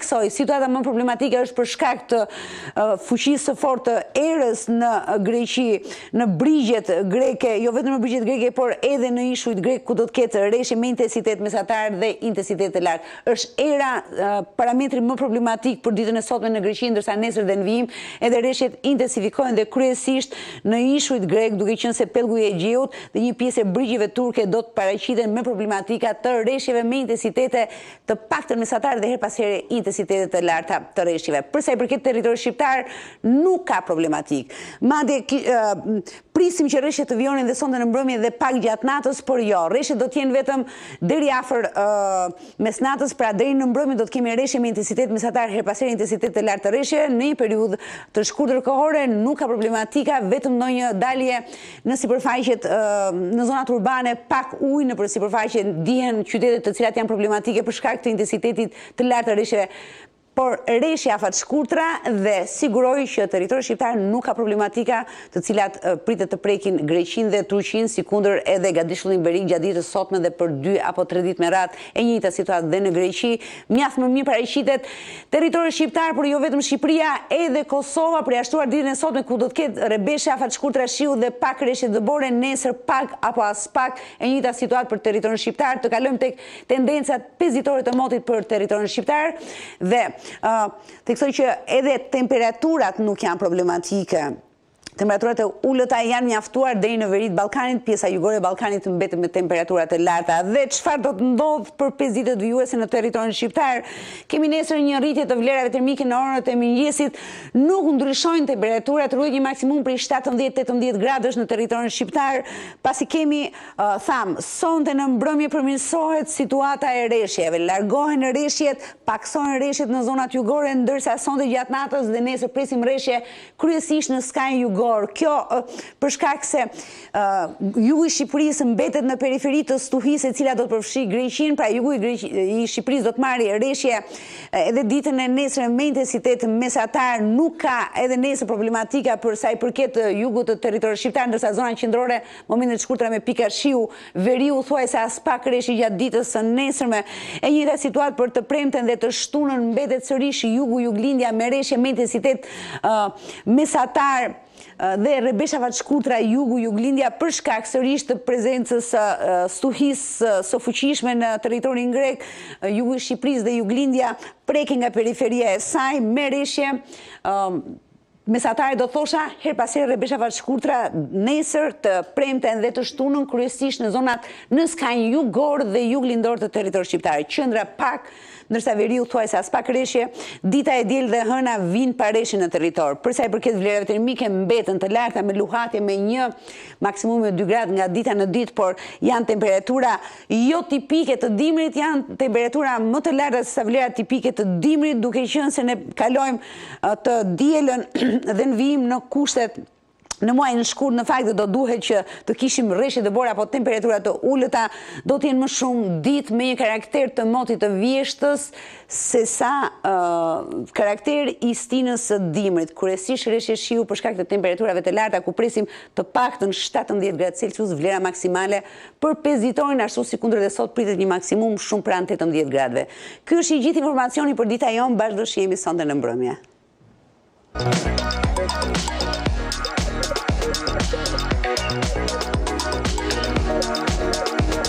Situata më problematike është për shkak të fuqisë së fortë të erës në Greqi, në brigjet greke, jo vetëm në brigjet greke, por edhe në ishujt grek ku do të ketë rreshje me intensitet mesatar dhe intensitet të lartë. Është era parametri më problematik për ditën e sotme në Greqi, ndërsa nesër dhe në vijim edhe rreshjet intensifikohen dhe kryesisht në ishujt grek, duke qenë se pellgu i Egjeut dhe një pjesë e brigjeve turke do të paraqiten me problematika të rreshjeve me intensitete të paktën mesatar dhe her pas here intensitetet të larta të rreshjeve. Përsa i përket territorit shqiptar, nuk ka problematik. Madje prisim që rreshjet të vjonin dhe sonte në mbrëmje dhe pak gjatë natës, por jo, rreshjet do të jenë vetëm deri afër mesnatës, pra deri në mbrëmje do të kemi rreshje me intensitet mesatar her pas here intensitet të lartë të rreshjeve. Në një periudhë të shkurtër kohore nuk ka problematika, vetëm ndonjë dalje në sipërfaqet në zonat urbane, pak ujë nëpër sipërfaqe ndihen qytete të cilat janë problematike për shkak të intensitetit të lartë të rreshjeve. Por rreshja afat shkurtra dhe siguroj që territori shqiptar nuk ka problematika të cilat pritet të prekin Greqinë dhe Turqinë, sikundër edhe gadishullin Berik gjatë ditës sotme dhe për 2 apo 3 ditë me radhë e njëjta situatë dhe në Greqi. Mjaft më mirë paraqitet territori shqiptar, por jo vetëm Shqipëria, edhe Kosova, përjashtuar ditën e sotme ku do të ketë rrebeshje afat shkurtra shiu dhe pak rreshje dëbore, nesër pak apo as pak e njëjta situatë për territorin shqiptar. Të kalojmë tek tendencat pesditore të motit për territorin shqiptar dhe theksoj që edhe temperaturat nuk janë problematike. Temperaturat e ulëta janë mjaftuar deri në veri të Ballkanit, pjesa jugore e Ballkanit mbetet me temperaturat e larta. Dhe çfarë do të ndodh për 5 ditët vijuese në territorin shqiptar? Kemi nesër një rritje të vlerave termike në orët e mëngjesit, nuk ndryshojnë temperaturat, rruhet një maksimum prej 17-18 gradësh në territorin shqiptar, pasi kemi sonte në mbrëmje përmirësohet situata e rreshjeve, largohen rreshjet, paksohen rreshjet në zonat jugore, ndërsa sonte gjatë natës dhe nesër presim rreshje kryesisht në skajin jugor. Kjo për shkak se jugu i Shqipërisë mbetet në periferi të stuhisë e cila do të përfshi Greqinë, pra jugu i Shqipërisë do të marrë rreshje edhe ditën e nesër me intensitet mesatar, nuk ka edhe nesër problematika për sa i përket jugut të territorit shqiptar, ndërsa zona qendrore momentet shkurtra me pika shiu, veriu thuajse as pak rreshje gjatë ditës së nesërme. E njëjta situatë për të premten dhe të shtunën mbetet sërish jugu juglindja me rreshje me intensitet mesatar dhe rrebesha fat shkurtra jugu juglindja për shkak sërish të prezencës stuhisë së fuqishme në territorin grek, jugu i Shqipërisë dhe juglindja preken nga periferia e saj me rreshje mesatare do thosha her pas here rrebesha fat shkurtra nesër të premten dhe të shtunën kryesisht në zonat në skajin jugor dhe juglindor të territorit shqiptar. Qendra pak, ndërsa veriu thuajse as pak rreshje, dita e diel dhe hëna vijnë pa rreshje në territor. Përsa i përket vlerave termike mbeten të larta me luhatje me një maksimum e 2 gradë nga dita në ditë, por janë temperatura jo tipike të dimrit, janë temperatura më të larta se sa vlerat tipike të dimrit, duke qenë se ne kalojmë të dielën dhe në vijim në kushtet në muajin shkurt, në fakt do duhet që të kishim rreshje dëbore apo temperatura të ulëta, do të jenë më shumë ditë me një karakter të motit të vjeshtës se sa karakter i stinës së dimrit. Kryesisht rreshje shiu për shkak të temperaturave të larta ku presim të paktën 17 gradë Celsius vlera maksimale për 5 ditorin, ashtu si kundër dhe sot pritet një maksimum shumë pranë 18 gradëve. Ky është i gjithë informacioni për dita jon, bashkë do shihemi sonte në mbrëmje. Thank you.